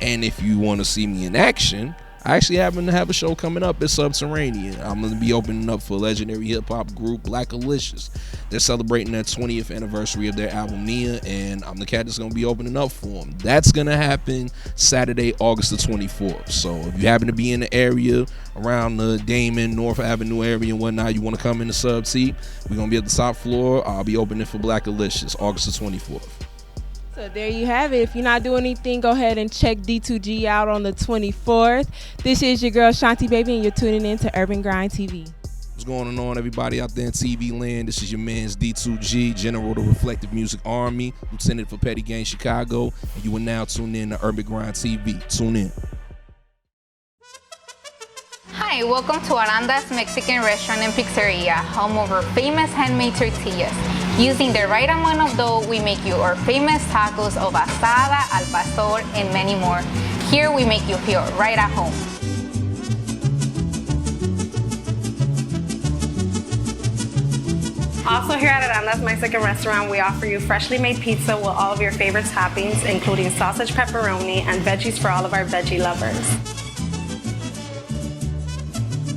And if you want to see me in action, I actually happen to have a show coming up at Subterranean. I'm going to be opening up for legendary hip-hop group Black Alicious. They're celebrating their 20th anniversary of their album Nia, and I'm the cat that's going to be opening up for them. That's going to happen Saturday, August the 24th. So if you happen to be in the area around the Damon, North Avenue area and whatnot, you want to come in the sub seat, we're going to be at the top floor. I'll be opening for Black Alicious August the 24th. So there you have it. If you're not doing anything, go ahead and check D2G out on the 24th. This is your girl Shanti Baby, and you're tuning in to Urban Grind TV. What's going on, everybody out there in TV land? This is your man's D2G, General of the Reflective Music Army, Lieutenant for Petty Gang Chicago, and you are now tuned in to Urban Grind TV. Tune in. Hi, welcome to Aranda's Mexican Restaurant and Pizzeria, home of our famous handmade tortillas. Using the right amount of dough, we make you our famous tacos of asada, al pastor, and many more. Here we make you feel right at home. Also here at Aranda's Mexican Restaurant, we offer you freshly made pizza with all of your favorite toppings, including sausage, pepperoni, and veggies for all of our veggie lovers.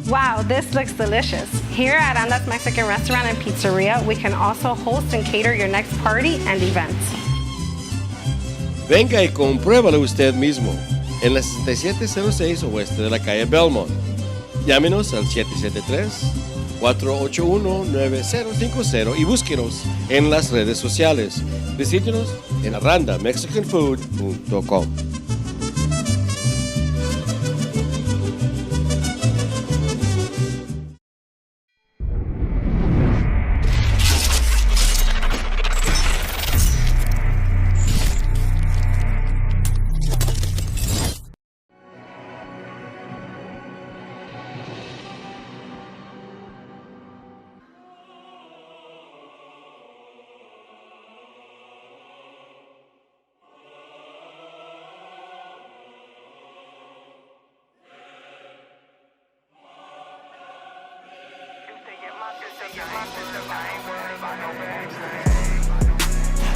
Wow, this looks delicious. Here at Aranda's Mexican Restaurant and Pizzeria, we can also host and cater your next party and event. Venga y compruébalo usted mismo en la 6706 oeste de la calle Belmont. Llámenos al 773-481-9050 y búsquenos en las redes sociales. Visítenos en arandamexicanfood.com.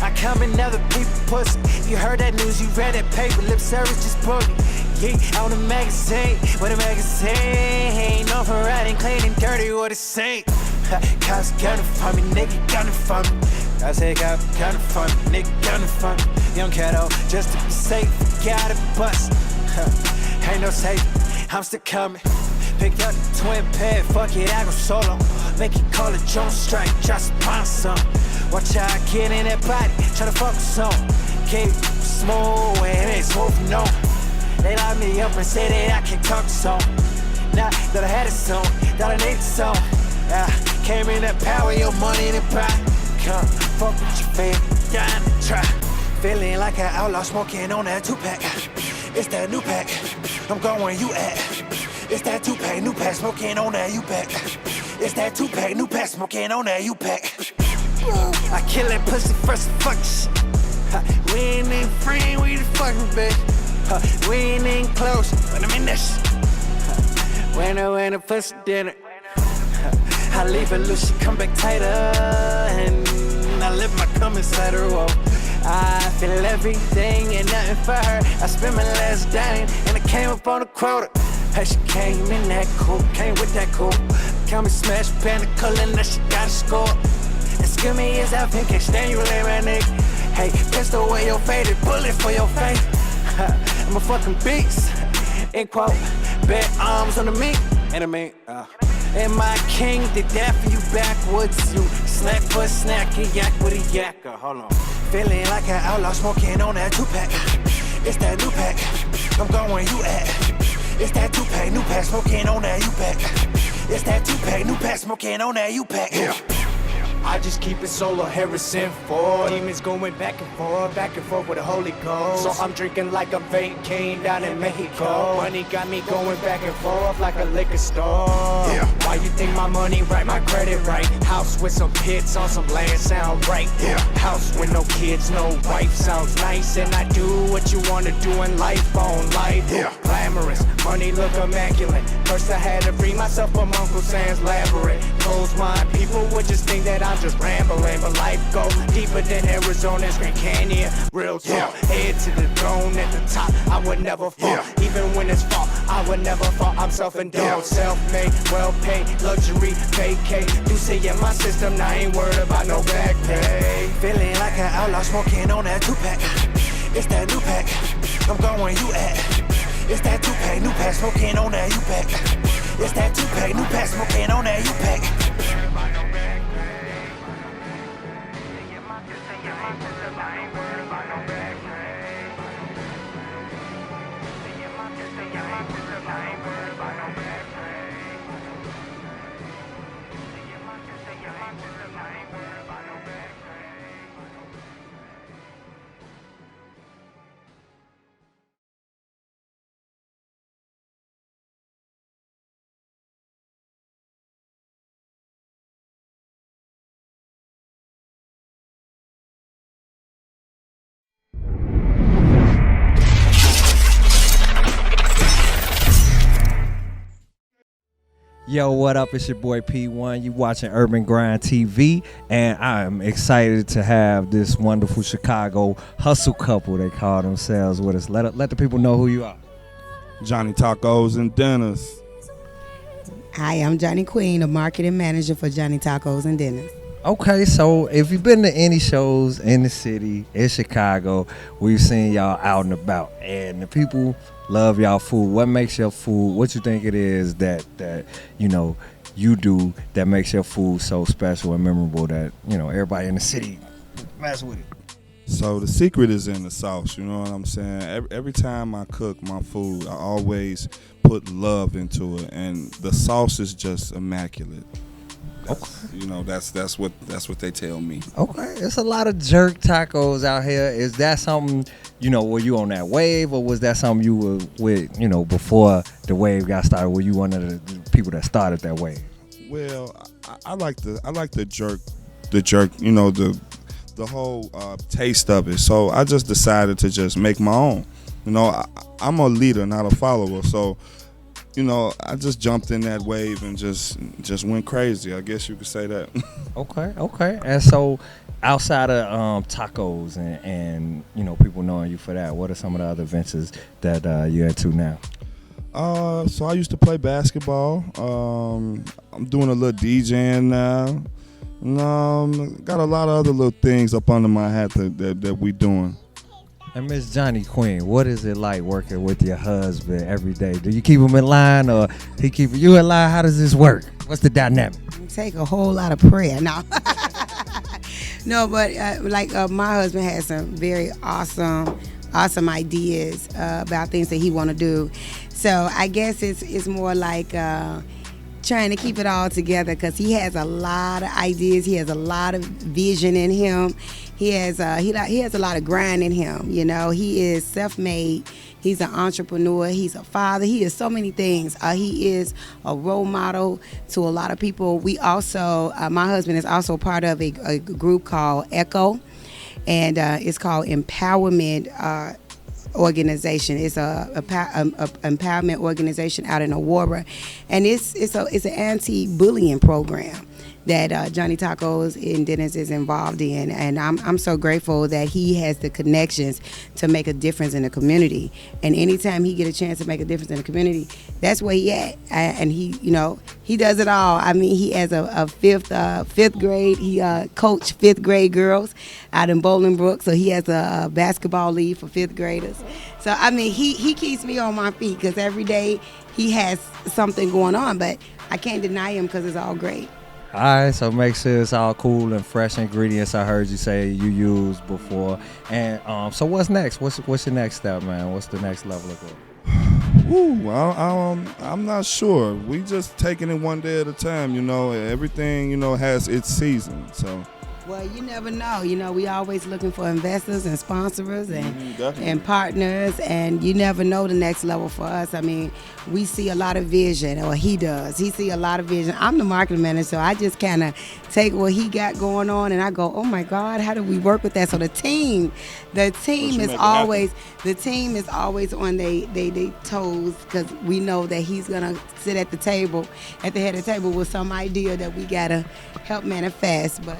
I come in other people pussy. You heard that news, you read that paper. Lip service just bully. Yeah, on the magazine, with a magazine. Known for riding clean and dirty, what it say? Cops gunning for me, nigga gunning for me. I say cop gunning for me, nigga gunning for me. Young Cato, just to be safe, got a bust. Ain't no safety, I'm still coming. Pick up the twin pad, fuck it, I go solo. Make it call it Jones Strike, just find some. Watch how I get in that body, tryna focus on. Keep smooth, and it ain't smooth no. They lock me up and say that I can't talk so. Now that I had it so, that I need it so. Came in that power, your money in the pot. Come fuck with your fam, down and try. Feeling like an outlaw smoking on that 2-pack. It's that new pack, I'm going where you at. It's that 2-pack, new pack, smoking on that U-pack. It's that 2-pack, new pack, smoking on that U-pack. I kill that pussy first and fuck shit. We ain't even friend, we the fucking bitch. We ain't even close, but I'm in that shit. When I pussy dinner, I leave her loose, she come back tighter. And I let my cum inside her, whoa. I feel everything and nothing for her. I spent my last dime and I came up on a quota. Hey, she came in that coupe, came with that coupe. Come and smash Panacola and that she got a score. Excuse me, is that pink? Can't stand you, lay my nigga. Hey, pistol away your faded bullet for your face. I'm a fucking beast. In quote, bare arms on the meat. And my king did that for you backwoods. You snack for a snack and yak with a yacker. Hold on. Feeling like an outlaw smoking on that 2-pack. It's that new pack. I'm going where you at. It's that 2-pack, new pack, smoking on that U-pack. It's that 2-pack, new pack, smoking on that U-pack. Yeah. I just keep it solo, Harrison Ford. Demons going back and forth with the Holy Ghost. So I'm drinking like a vape king down in Mexico. Money got me going back and forth like a liquor store. Yeah. Why you think my money right, my credit right? House with some pits on some land sound right. Yeah. House with no kids, no wife sounds nice. And I do what you wanna do in life on life. Yeah. Glamorous, money look immaculate. First I had to free myself from Uncle Sam's labyrinth. Close mind, people would just think that I'm just rambling, but life go deeper than Arizona's Grand Canyon. Real talk, head to the throne at the top. I would never fall, even when it's fall. I would never fall. I'm self-indulged, self-made, well-paid, luxury, vacate. You say in my system, now I ain't worried about no back pay. Feeling like an outlaw smoking on that 2-pack. It's that new pack. I'm going where you at. It's that 2-pack, new pack, smoking on that U-pack. It's that 2-pack, new pack, smoking on that U-pack. Yo, what up? It's your boy P1. You watching Urban Grind TV, and I'm excited to have this wonderful Chicago hustle couple, they call themselves, with us. Let the people know who you are. Johnny Tacos and Dinners. Hi, I'm Johnny Queen, the marketing manager for Johnny Tacos and Dinners. Okay, so if you've been to any shows in the city, in Chicago, we've seen y'all out and about, and the people love y'all food. What makes your food, what you think it is that you know you do that makes your food so special and memorable that, you know, everybody in the city mess with it? So the secret is in the sauce, you know what I'm saying? Every time I cook my food, I always put love into it, and the sauce is just immaculate. You know, that's what they tell me. Okay, it's a lot of jerk tacos out here. Is that something, you know, were you on that wave, or was that something you were with, you know, before the wave got started? Were you one of the people that started that wave? Well, I like the jerk, you know, the whole taste of it. So I just decided to just make my own. You know, I'm a leader, not a follower. So, you know, I just jumped in that wave and just went crazy. I guess you could say that. Okay. And so, outside of tacos and you know, people knowing you for that, what are some of the other ventures that you're into now? So I used to play basketball. I'm doing a little DJing now. Got a lot of other little things up under my hat that we doing. And Miss Johnny Queen, what is it like working with your husband every day? Do you keep him in line, or he keep you in line? How does this work? What's the dynamic? Take a whole lot of prayer. No, no, but my husband has some very awesome ideas about things that he want to do. So I guess it's more like trying to keep it all together, because he has a lot of ideas. He has a lot of vision in him. He has a lot of grind in him. You know, he is self-made. He's an entrepreneur. He's a father. He is so many things. He is a role model to a lot of people. We also, my husband is also part of a group called ECHO, and it's called Empowerment Organization. It's a empowerment organization out in Aurora, and it's an anti-bullying program. that Johnny Tacos and Dennis is involved in, and I'm so grateful that he has the connections to make a difference in the community. And anytime he get a chance to make a difference in the community, that's where he at. And he, he does it all. I mean, he has a fifth grade. He coached fifth grade girls out in Bolingbrook, so he has a basketball league for fifth graders. So I mean, he keeps me on my feet because every day he has something going on, but I can't deny him because it's all great. All right, so make sure it's all cool and fresh ingredients. I heard you say you used before. And so what's next? What's your next step, man? What's the next level of growth? Well, I'm not sure. We just taking it one day at a time. Everything has its season. So. Well, you never know. We always looking for investors and sponsors and partners, and you never know the next level for us. I mean, we see a lot of vision, or he does. He see a lot of vision. I'm the marketing manager, so I just kind of take what he got going on, and I go, oh my God, how do we work with that? So the team is always on they toes, because we know that he's gonna sit at the head of the table with some idea that we gotta help manifest. But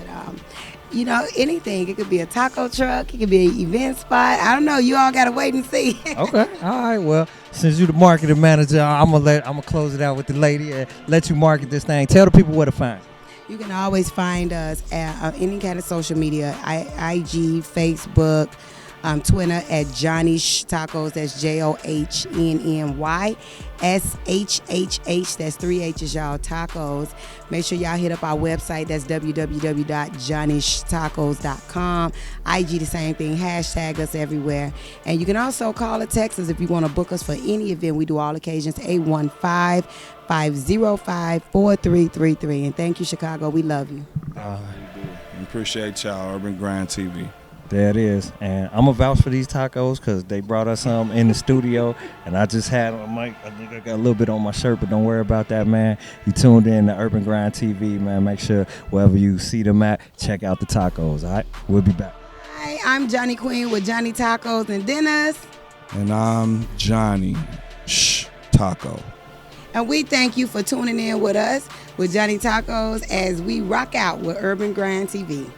anything. It could be a taco truck. It could be an event spot. I don't know. You all gotta wait and see. Okay. All right. Well, since you're the marketing manager, I'm gonna close it out with the lady and let you market this thing. Tell the people where to find you. You can always find us at any kind of social media, IG, Facebook, Twitter at Johnny Tacos. That's JOHNNY SHHH. That's 3 H's, y'all. Tacos. Make sure y'all hit up our website. That's www.johnnystacos.com. IG, the same thing. Hashtag us everywhere. And you can also call or text us if you want to book us for any event. We do all occasions. 815-505-4333. And thank you, Chicago. We love you. Appreciate y'all, Urban Grind TV. There it is. And I'm going to vouch for these tacos because they brought us some in the studio. And I just had on my, I think I got a little bit on my shirt, but don't worry about that, man. You tuned in to Urban Grind TV, man. Make sure wherever you see them at, check out the tacos, all right? We'll be back. Hi, I'm Johnny Queen with Johnny Tacos and Dennis. And I'm Johnny Taco. And we thank you for tuning in with us with Johnny Tacos as we rock out with Urban Grind TV.